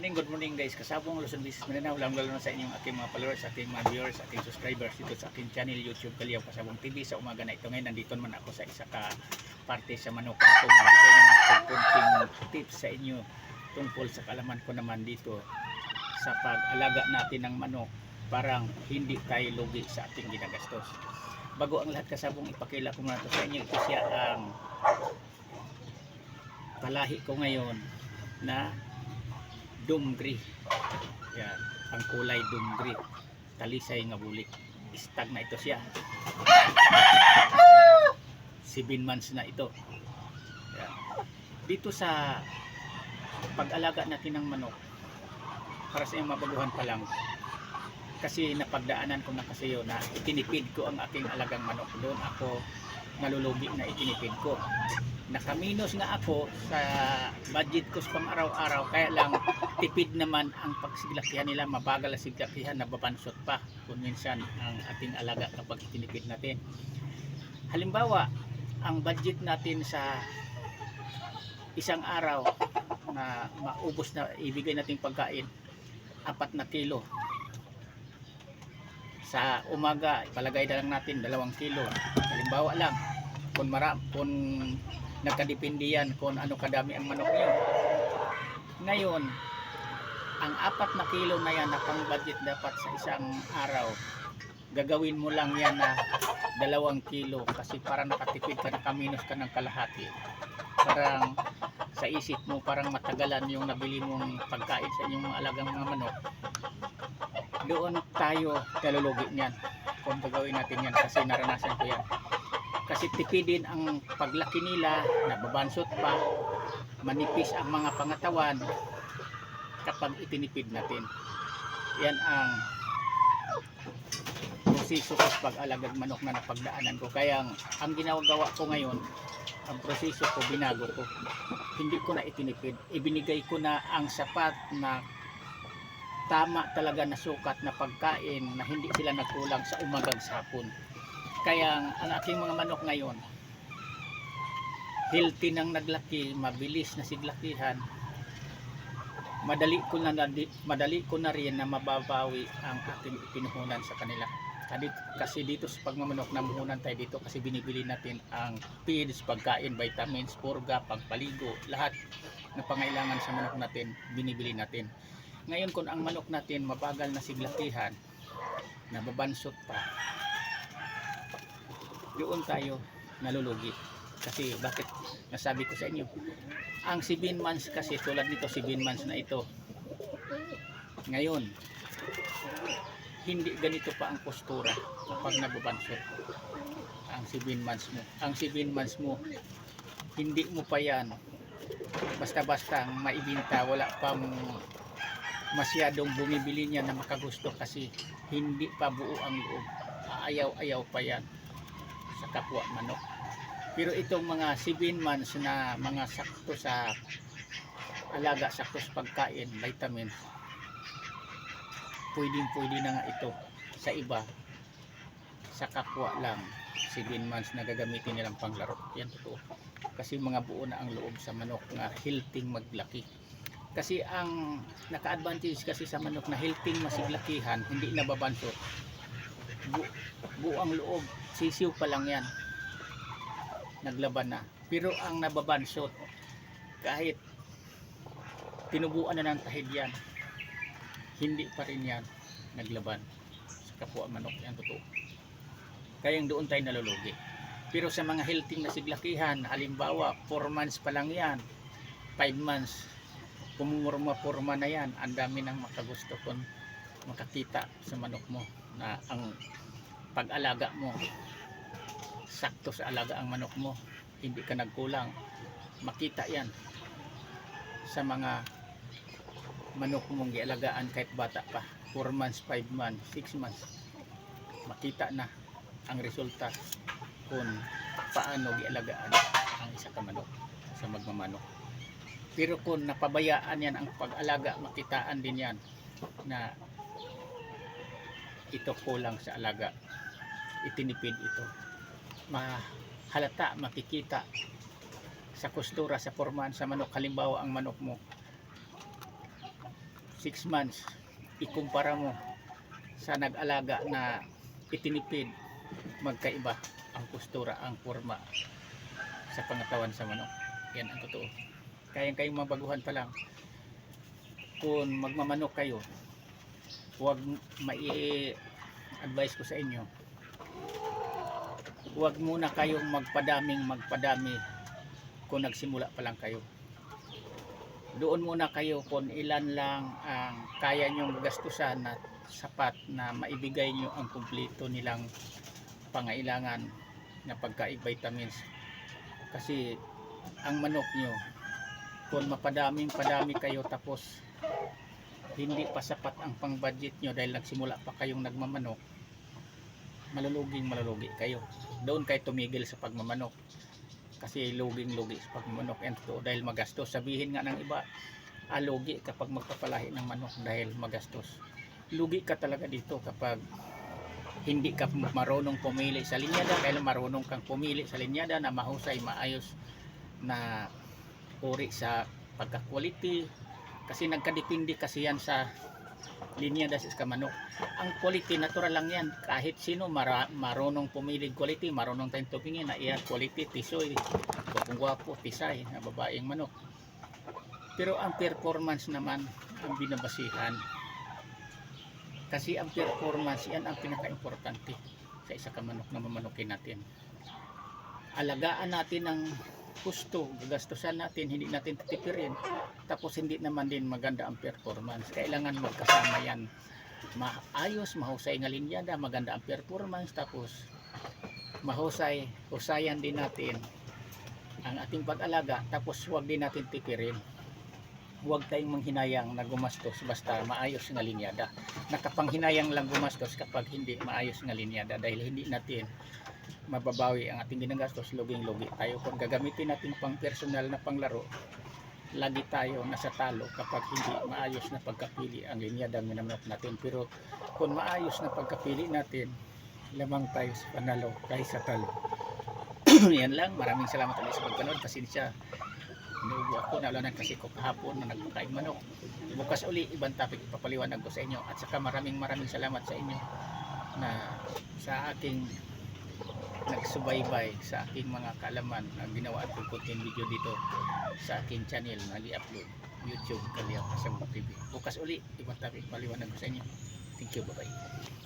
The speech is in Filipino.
Good morning guys. Kasabong Luzon Business Mindanao, lalo na sa inyong aking mga followers, aking mga viewers, aking subscribers dito sa aking channel YouTube Kaliyaw Kasabong TV sa umaga na ito. Ngayon nandito naman ako sa isa ka parte sa manok ako. Magbigay naman konting tips sa inyo tungkol sa kalaman ko naman dito sa pag-alaga natin ng manok, parang hindi tayo lugi sa ating ginagastos. Bago ang lahat kasabong, ipakila ko muna ito sa inyo. Ito siya ang palahi ko ngayon na dumgri. Yan, ang kulay dumgri, talisay nga bulik. Stag na ito siya. 7 months na ito. Yan. Dito sa pag-alaga natin ng manok, para sa iyong mabaguhan pa lang, kasi napagdaanan ko na kasi yun na itinipid ko ang aking alagang manok. Doon ako nalulugi na itinipid ko. Nakaminus nga ako sa budget ko sa pang araw-araw, kaya lang tipid naman ang pagsiglakihan nila, mabagal ang siglakihan, nababansot pa kung minsan ang ating alaga kapag itinipid natin. Halimbawa, ang budget natin sa isang araw na maubos na ibigay nating pagkain 4 na kilo. Sa umaga ipalagay na lang natin 2 kilo. Halimbawa lang, kung nagkadepende yan kung ano kadami ang manok niyo. Ngayon, ang 4 na kilo na yan na pang budget dapat sa isang araw, gagawin mo lang yan na 2 kilo kasi para nakatipid ka, nakaminus ka ng kalahati. Parang sa isip mo parang matagalan yung nabili mong pagkain sa inyong mga alagang mga manok. Doon tayo nalulugi niyan kung gagawin natin yan, kasi naranasan ko yan. Kasi tipidin ang paglaki nila, nababansot pa, manipis ang mga pangatawan kapag itinipid natin. Yan ang proseso ko sa pag-alagad manok na napagdaanan ko. Kaya ang ginagawa ko ngayon, ang proseso ko, binago ko. Hindi ko na itinipid, ibinigay ko na ang sapat na tama talaga na sukat na pagkain na hindi sila nagkulang sa umagang hapon. Kaya ang aking mga manok ngayon, healthy nang naglaki, mabilis na siglakihan, madali ko na rin na mababawi ang aking ipinuhunan sa kanila. Kasi dito sa pagmamanok, namuhunan tayo dito kasi binibili natin ang feeds, pagkain, vitamins, purga, pagpaligo, lahat na pangailangan sa manok natin binibili natin. Ngayon kung ang manok natin mabagal na siglakihan, nababansot pa, doon tayo nalulugi. Kasi bakit nasabi ko sa inyo, ang 7 months kasi, tulad nito 7 months na ito ngayon, hindi ganito pa ang postura kapag nababansot ang 7 months mo. Ang 7 months mo, hindi mo pa yan basta-basta maibinta, wala pang masyadong bumibili niya na makagusto kasi hindi pa buo ang loob, ayaw pa yan sa kapwa manok. Pero itong mga 7 months na mga sakto sa alaga, sakto sa pagkain, vitamins, pwede na nga ito sa iba, sa kapwa lang 7 months na gagamitin nilang panglaro. Yan totoo, kasi mga buo na ang loob sa manok na healthy maglaki. Kasi ang naka-advantage kasi sa manok na healthy masiglakihan, hindi nababansot, buo ang loob, sisiw pa lang yan, naglaban na. Pero ang nababansot, kahit tinubuan na ng tahid yan, hindi pa rin yan naglaban sa kapwa manok. Yan totoo. Kaya doon tayo nalulugi. Pero sa mga healthy na siglakihan, halimbawa 4 months pa lang yan, 5 months, pumurma-purma na yan, ang dami nang makagusto kung makakita sa manok mo na ang pag-alaga mo, sakto sa alaga ang manok mo, hindi ka nagkulang. Makita yan sa mga manok mong gialagaan kahit bata pa, 4 months, 5 months, 6 months, makita na ang resulta kung paano gialagaan ang isa ka manok sa magmamanok. Pero kung napabayaan yan ang pag-alaga, makitaan din yan na ito kulang sa alaga, itinipid ito. Mahalata, makikita sa kustura, sa pormahan sa manok. Halimbawa ang manok mo 6 months, ikumpara mo sa nag-alaga na itinipid, magkaiba ang postura, ang forma sa pangatawan sa manok. Yan ang totoo. Kayang mabaguhan pa lang. Kung magmamanok kayo, huwag mai-advise ko sa inyo, huwag muna kayong magpadami kung nagsimula pa lang kayo. Doon muna kayo kung ilan lang ang kaya nyong gastusan na sapat na maibigay nyo ang kumpleto nilang pangailangan na pagkain, vitamins. Kasi ang manok nyo, kung padami kayo tapos hindi pa sapat ang pang budget nyo dahil nagsimula pa kayong nagmamanok, malulugi kayo. Doon kayo tumigil sa pagmamanok, kasi lugi sa pagmamanok. And to, dahil magastos. Sabihin nga ng iba, lugi kapag magpapalahi ng manok dahil magastos. Lugi ka talaga dito kapag hindi ka marunong pumili sa linyada. Dahil marunong kang pumili sa linyada na mahusay, maayos na uri sa pagka-quality, kasi nagkadepende kasi yan sa linyada sa manok. Ang quality natural lang yan, kahit sino marunong pumili quality, marunong tayong tupingin na iya quality, tisoy, gwapo, tisay na babaeng manok. Pero ang performance naman ang binabasihan, kasi ang performance yan ang pinaka-importante sa isa ka manok na mamanukin natin. Alagaan natin ang gusto, gagastusan natin, hindi natin titipirin, tapos hindi naman din maganda ang performance. Kailangan magkasama yan, maayos, mahusay nga linyada, maganda ang performance, tapos husayan din natin ang ating pag-alaga, tapos huwag din natin tipirin. Huwag tayong manghinayang na gumastos basta maayos nga linyada. Nakapanghinayang lang gumastos kapag hindi maayos nga linyada, dahil hindi natin mababawi ang ating ginagastos, luging-lugi tayo. Kung gagamitin natin pang personal na panglaro, lagi tayo nasa talo kapag hindi maayos na pagkapili ang linyada ng minamnok natin. Pero kung maayos na pagkapili natin, lamang tayo sa panalo kaysa talo. Yan lang, maraming salamat ulit sa pagpanood. Pasensya, inuubo ako, naulanan kasi ko kahapon na nagpakain manok. Bukas uli, ibang topic ipapaliwanag ko sa inyo. At saka maraming salamat sa inyo na sa aking nagsubaybay sa aking mga kaalaman na ginawa at content video dito sa aking channel na i-upload YouTube Kalihap Kasabot TV. Bukas uli, ibang topic paliwanag ko sa inyo. Thank you, bye bye.